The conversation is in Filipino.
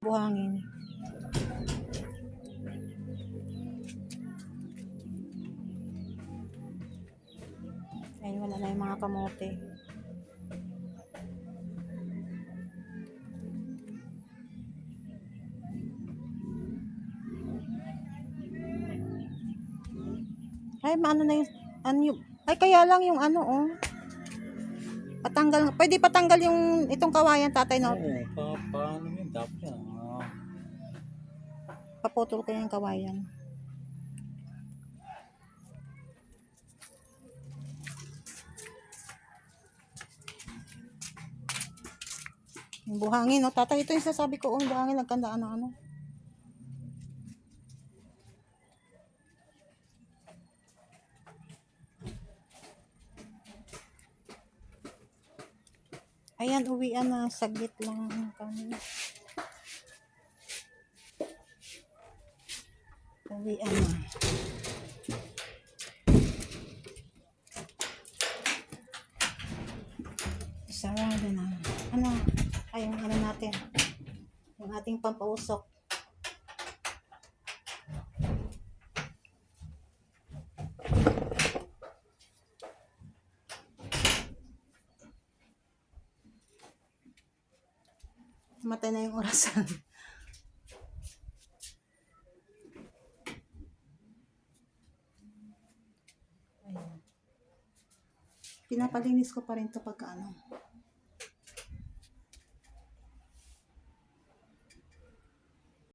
Buhangin. Ayun, wala na yung mga kamote. Ay, maano na yung, ay, kaya lang yung ano, oh. Patanggal, pwede patanggal yung itong kawayan, tatay, no? Oo, paano yun? Dapat yan. Paputol ko yung kawayan. Yung buhangin, no? Tatay, ito yung sasabi ko, oh, buhangin, nagkandaan na ano. Ayan, uwian na, saglit lang kami. Uwian na. Sarado na. Ano? Ay, yung ano natin. Yung ating pampausok. Matay na yung orasan. Ayan. Pinapalinis ko pa rin to pagka ano.